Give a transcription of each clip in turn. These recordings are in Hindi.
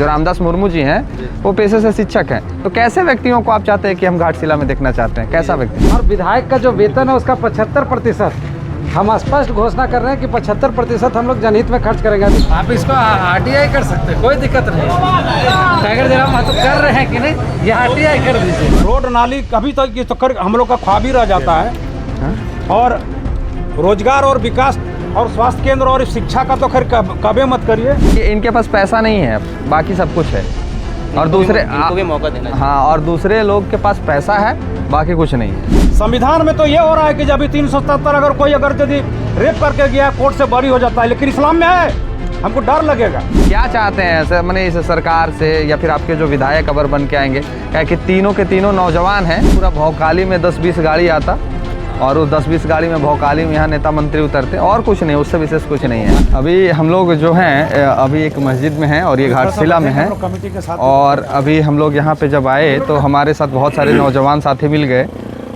जो रामदास मुर्मू जी हैं वो पेशे से शिक्षक हैं। तो कैसे व्यक्तियों को आप चाहते हैं कि हम घाटशिला में देखना चाहते हैं, कैसा व्यक्ति? और विधायक का जो वेतन है उसका 75% हम स्पष्ट घोषणा कर रहे हैं कि 75% हम लोग जनहित में खर्च करेंगे। आप इसको RTI कर सकते हैं, कोई दिक्कत नहीं। टाइगर जयराम महतो कर रहे हैं कि नहीं, ये RTI कर दीजिए। रोड नाली कभी तक ये तो कर हम लोग का ख्वाब ही रह जाता है। और रोजगार और विकास और स्वास्थ्य केंद्र और शिक्षा का तो खैर कभी मत करिए। इनके पास पैसा नहीं है, बाकी सब कुछ है। और दूसरे इनको भी मौका देना चाहिए। हाँ, और दूसरे लोग के पास पैसा है, बाकी कुछ नहीं है। संविधान में तो ये हो रहा है कि जब 377 अगर यदि रेप करके गया कोर्ट से बरी हो जाता है, लेकिन इस्लाम में है, हमको डर लगेगा। क्या चाहते हैं सर, मैंने इस सरकार से या फिर आपके जो विधायक अबर बन के आएंगे, क्या कि तीनों के तीनों नौजवान हैं, पूरा भौकाली में 10-20 गाड़ी आता और उस 10-20 गाड़ी में भौकाली में यहाँ नेता मंत्री उतरते और कुछ नहीं, उससे विशेष कुछ नहीं है। अभी हम लोग जो हैं अभी एक मस्जिद में हैं और ये घाटशिला में हैं, और अभी हम लोग यहाँ पे जब आए तो हमारे साथ बहुत सारे नौजवान साथी मिल गए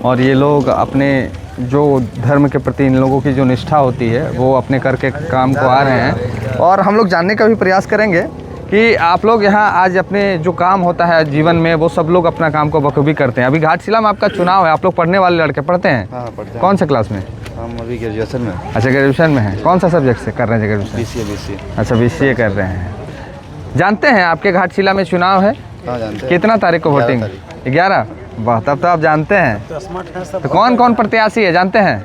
और ये लोग अपने जो धर्म के प्रति इन लोगों की जो निष्ठा होती है वो अपने करके काम को आ रहे हैं। और हम लोग जानने का भी प्रयास करेंगे कि आप लोग यहाँ आज अपने जो काम होता है जीवन में वो सब लोग अपना काम को बखूबी करते हैं। अभी घाटशिला में आपका चुनाव है, आप लोग पढ़ने वाले लड़के पढ़ते हैं? हाँ, पढ़ते हैं। कौन से क्लास में? हम अभी ग्रेजुएशन में। अच्छा, ग्रेजुएशन में है। कौन सा सब्जेक्ट से कर रहे हैं ग्रेजुएशन? BCA। अच्छा, BCA कर रहे हैं। जानते हैं आपके घाटशिला में चुनाव है? हाँ, जानते हैं। कितना तारीख को वोटिंग? 11। वाह, तब तो आप जानते हैं। तो कौन कौन प्रत्याशी है जानते हैं?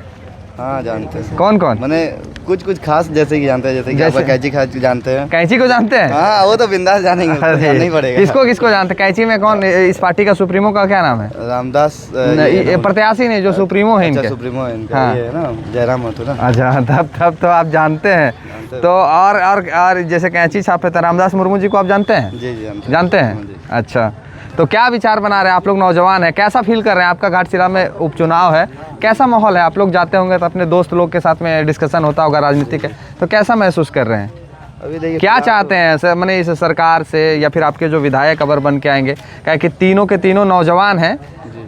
हाँ, जानते हैं। कौन कौन? मैंने कुछ खास जैसे कि जानते हैं, जैसे कि आपका कैंची खास जानते हैं। कैंची को जानते हैं? हाँ, वो तो बिंदास जानेंगे, जानना ही पड़ेगा। किसको जानते हैं? कैंची में कौन, इस पार्टी का सुप्रीमो का क्या नाम है? रामदास प्रत्याशी नहीं, जो सुप्रीमो है इनके। सुप्रीमो है इनका। हाँ। ये है ना, जयराम महतो ना। अच्छा, तब तो आप जानते हैं। तो और जैसे कैंची छापे थे रामदास मुर्मू जी को आप जानते हैं? जी, जानते हैं। अच्छा, तो क्या विचार बना रहे हैं आप लोग? नौजवान हैं, कैसा फील कर रहे हैं? आपका घाटशिला में उपचुनाव है, कैसा माहौल है? आप लोग जाते होंगे तो अपने दोस्त लोग के साथ में डिस्कशन होता होगा राजनीति के, तो कैसा महसूस कर रहे हैं? अभी देखिए क्या चाहते हैं सर, मैंने इस सरकार से या फिर आपके जो विधायक अबर बन के आएंगे, क्या कि तीनों के तीनों नौजवान हैं,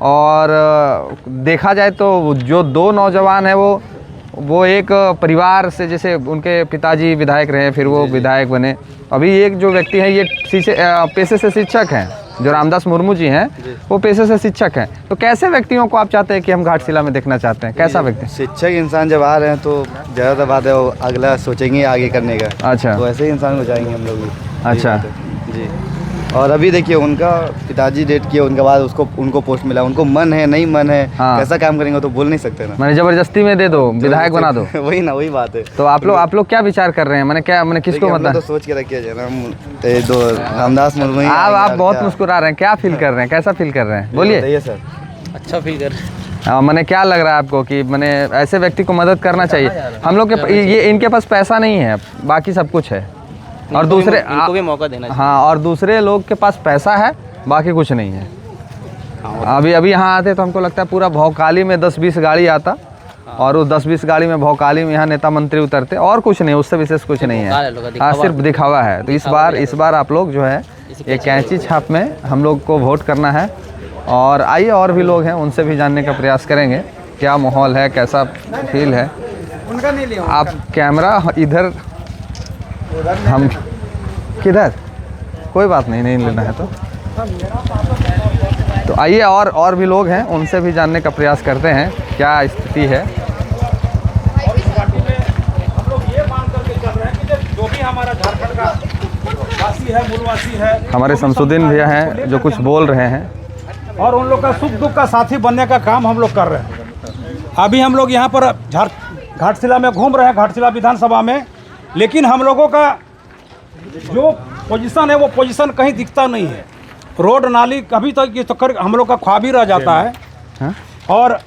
और देखा जाए तो जो 2 नौजवान हैं वो एक परिवार से, जैसे उनके पिताजी विधायक रहे फिर वो विधायक बने। अभी एक जो व्यक्ति है ये पेशे से शिक्षक हैं, जो रामदास मुर्मू जी हैं वो पेशे से शिक्षक हैं। तो कैसे व्यक्तियों को आप चाहते हैं कि हम घाटशिला में देखना चाहते हैं, कैसा व्यक्ति? शिक्षक इंसान जब आ रहे हैं तो ज़्यादा बात है, वो अगला सोचेंगे आगे करने का। अच्छा, तो ऐसे ही इंसान हो जाएंगे हम लोग भी। अच्छा जी। और अभी देखिए उनका पिताजी डेट किए, उनके बाद उनको पोस्ट मिला, उनको मन है नहीं मन है, हाँ। कैसा काम करेंगे तो बोल नहीं सकते ना। मैंने जबरदस्ती में दे दो, विधायक बना दो। वही बात है। तो आप लोग क्या विचार कर रहे हैं? मैंने किसको मतलब तो सोच के रखिए रामदास मुर्मू। आप बहुत मुस्कुरा रहे हैं, क्या फील कर रहे हैं, कैसा फील कर रहे हैं? बोलिए सर। अच्छा फील कर। मैंने क्या लग रहा है आपको कि मैंने ऐसे व्यक्ति को मदद करना चाहिए? हम लोग के ये इनके पास पैसा नहीं है, बाकी सब कुछ है। और दूसरे इनको भी मौका देना चाहिए। हाँ, और दूसरे लोग के पास पैसा है, बाकी कुछ नहीं है। अभी यहाँ आते तो हमको लगता है पूरा भौकाली में 10-20 गाड़ी आता और उस 10-20 गाड़ी में भौकाली में यहाँ नेता मंत्री उतरते और कुछ नहीं, उससे विशेष कुछ नहीं है। हाँ, सिर्फ दिखावा है। तो इस बार आप लोग जो है ये कैंची छाप में हम लोग को वोट करना है। और आइए और भी लोग हैं, उनसे भी जानने का प्रयास करेंगे क्या माहौल है, कैसा फील है। आप कैमरा इधर, हम किधर, कोई बात नहीं लेना है तो आइए और भी लोग हैं, उनसे भी जानने का प्रयास करते हैं क्या स्थिति है। हम लोग ये मान करके चल रहे हैं कि जो भी हमारा झारखंड का वासी है, मूलवासी है, हमारे शमसुद्दीन भैया हैं जो कुछ बोल रहे हैं, और उन लोग का सुख दुख का साथी बनने का काम हम लोग कर रहे हैं। अभी हम लोग यहाँ पर घाटशिला में घूम रहे हैं, घाटशिला विधानसभा में, लेकिन हम लोगों का जो पोजीशन है वो पोजीशन कहीं दिखता नहीं है। रोड नाली कभी तक ये तो हम लोग का ख्वाब ही रह जाता है। हाँ? और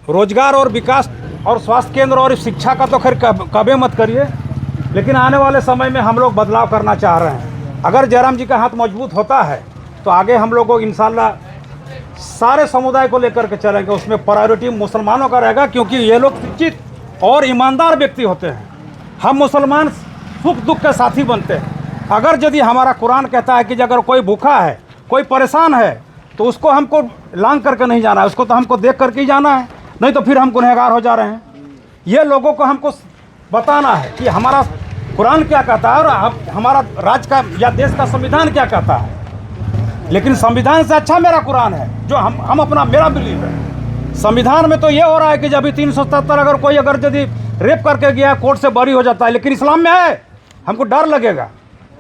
रोजगार और विकास और स्वास्थ्य केंद्र और शिक्षा का तो खैर कभी मत करिए, लेकिन आने वाले समय में हम लोग बदलाव करना चाह रहे हैं। अगर जयराम जी का हाथ मजबूत होता है तो आगे हम लोग को इंशाल्लाह सारे समुदाय को लेकर के चलेंगे। उसमें प्रायोरिटी मुसलमानों का रहेगा, क्योंकि ये लोग शिक्षित और ईमानदार व्यक्ति होते हैं। हम मुसलमान सुख दुख के साथी बनते हैं। अगर यदि हमारा कुरान कहता है कि अगर कोई भूखा है, कोई परेशान है, तो उसको हमको लांग करके नहीं जाना है, उसको तो हमको देख करके ही जाना है, नहीं तो फिर हम गुनहगार हो जा रहे हैं। ये लोगों को हमको बताना है कि हमारा कुरान क्या कहता है और हमारा राज्य का या देश का संविधान क्या कहता है। लेकिन संविधान से अच्छा मेरा कुरान है, जो हम अपना मेरा बिलीव है। संविधान में तो ये हो रहा है कि जब 377 अगर कोई यदि रेप करके गया कोर्ट से बरी हो जाता है, लेकिन इस्लाम में है, हमको डर लगेगा।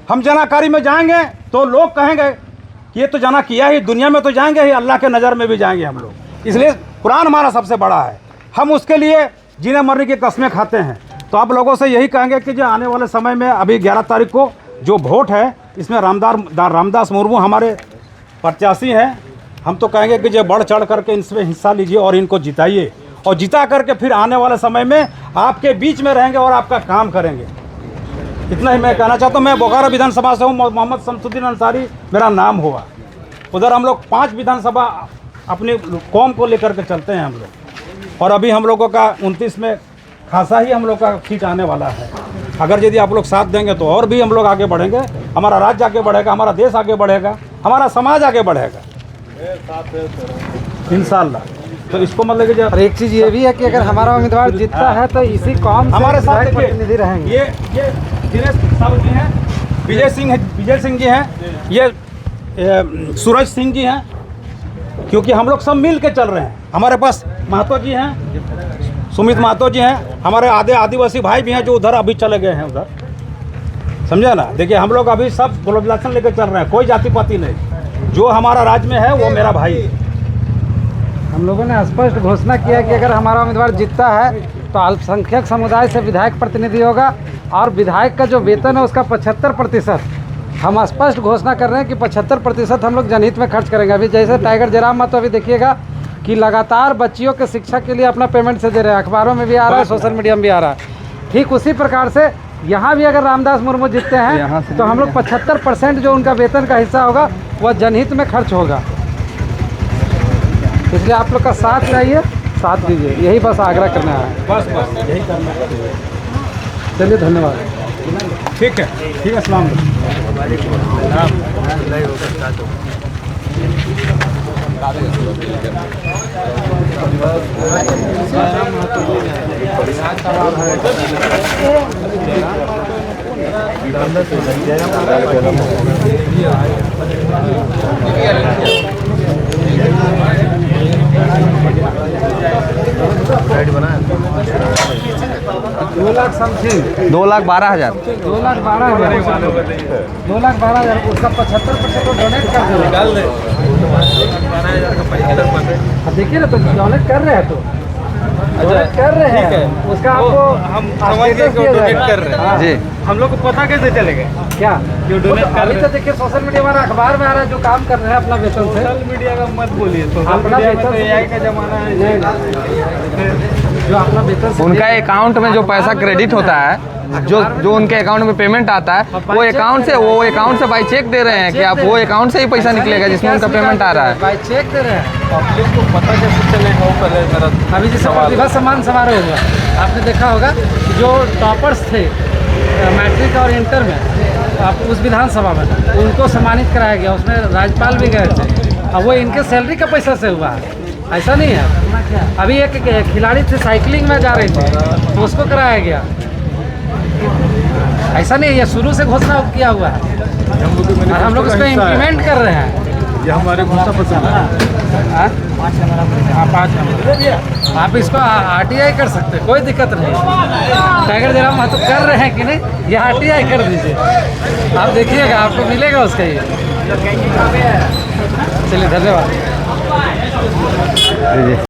हम जनाकारी में जाएंगे तो लोग कहेंगे कि ये तो जना किया ही, दुनिया में तो जाएंगे ही, अल्लाह के नज़र में भी जाएंगे हम लोग। इसलिए कुरान हमारा सबसे बड़ा है, हम उसके लिए जीने मरने की कस्में खाते हैं। तो आप लोगों से यही कहेंगे कि जो आने वाले समय में अभी 11 तारीख को जो वोट है, इसमें रामदास मुर्मू हमारे प्रत्याशी हैं। हम तो कहेंगे कि जो बढ़ चढ़ करके इसमें हिस्सा लीजिए और इनको जिताइए, और जिता करके फिर आने वाले समय में आपके बीच में रहेंगे और आपका काम करेंगे। इतना ही मैं कहना चाहता हूँ। मैं बोकारो विधानसभा से हूँ, मोहम्मद शमसुद्दीन अंसारी मेरा नाम हुआ। उधर हम लोग 5 विधानसभा अपनी कौम को लेकर के चलते हैं हम लोग, और अभी हम लोगों का 29 में खासा ही हम लोग का सीट आने वाला है। अगर यदि आप लोग साथ देंगे तो और भी हम लोग आगे बढ़ेंगे, हमारा राज्य आगे बढ़ेगा, हमारा देश आगे बढ़ेगा, हमारा समाज आगे बढ़ेगा इंशाल्लाह। तो इसको मतलब कि और एक चीज़ ये भी है कि अगर हमारा उम्मीदवार जीतता है तो इसी कौम से हमारे साथ विधायक प्रतिनिधि रहेंगे। ये दिनेश साहब जी हैं, विजय सिंह जी हैं, ये सूरज सिंह जी हैं, क्योंकि हम लोग सब मिल के चल रहे हैं। हमारे पास महतो जी हैं, सुमित महतो जी हैं, हमारे आधे आदिवासी भाई भी हैं जो उधर अभी चले गए हैं उधर, समझे ना। देखिए हम लोग अभी सब ग्लोबलाइजेशन लेकर चल रहे हैं, कोई जाति पाति नहीं। जो हमारा राज्य में है वो मेरा भाई है। हम लोगों ने स्पष्ट घोषणा किया कि अगर हमारा उम्मीदवार जीतता है तो अल्पसंख्यक समुदाय से विधायक प्रतिनिधि होगा, और विधायक का जो वेतन है उसका 75% हम स्पष्ट घोषणा कर रहे हैं कि 75% हम लोग जनहित में खर्च करेंगे। अभी जैसे टाइगर जयराम महतो अभी देखिएगा कि लगातार बच्चियों के शिक्षा के लिए अपना पेमेंट से दे रहे हैं, अखबारों में भी आ रहा है, सोशल मीडिया में भी आ रहा है। ठीक उसी प्रकार से यहाँ भी अगर रामदास मुर्मू जीतते हैं तो हम लोग 75% जो उनका वेतन का हिस्सा होगा वह जनहित में खर्च होगा। इसलिए आप लोग का साथ चाहिए, साथ दीजिए, यही बस आग्रह करना है। बस यही करना है। चलिए धन्यवाद। ठीक है, अस्सलाम दो लाख समथिंग 2,12,000 2,12,000 उसका 75% तो डोनेट कर दो। देखिए ना, तो डोनेट कर रहे हैं, तो डोनेट कर रहे हैं, उसका आपको हम डोनेट कर रहे हैं जी। हम लोग को पता कैसे चलेगा क्या जो डोनेट कर अभी तो देखिए सोशल मीडिया हमारा अखबार में आ रहा है जो काम कर रहे हैं अपना वेतन से। सोशल मीडिया का मत बोलिए, अपना वेतन तो एआई का जमाना है। जो अपना वेतन से उनका अकाउंट में जो पैसा क्रेडिट होता है, जो उनके अकाउंट में पेमेंट आता है, वो अकाउंट से बाई चेक दे रहे हैं कि आप वो अकाउंट से ही पैसा निकलेगा जिसमें उनका पेमेंट आ रहा है। बाई चेक दे रहे हैं। पब्लिक को पता कैसे चलेगा वो पहले मेरा अभी जैसे प्रतिभा सम्मान समारोह हुआ, आपने देखा होगा जो टॉपर्स थे मैट्रिक और इंटर में, आप उस विधानसभा में उनको सम्मानित कराया गया, उसमें राज्यपाल भी गए थे। अब वो इनके सैलरी का पैसा से हुआ है, ऐसा नहीं है। अभी एक खिलाड़ी थे साइकिलिंग में जा रहे थे तो उसको कराया गया, ऐसा नहीं है। ये शुरू से घोषणा किया हुआ है और हम लोग इसको इम्प्लीमेंट कर रहे हैं। ये हमारे घोषणा पत्र है। 5 नंबर आप इसको आरटीआई कर सकते हैं, कोई दिक्कत नहीं। टाइगर जयराम महतो कर रहे हैं कि नहीं, ये आरटीआई कर दीजिए, आप देखिएगा आपको मिलेगा उसका ये। चलिए धन्यवाद।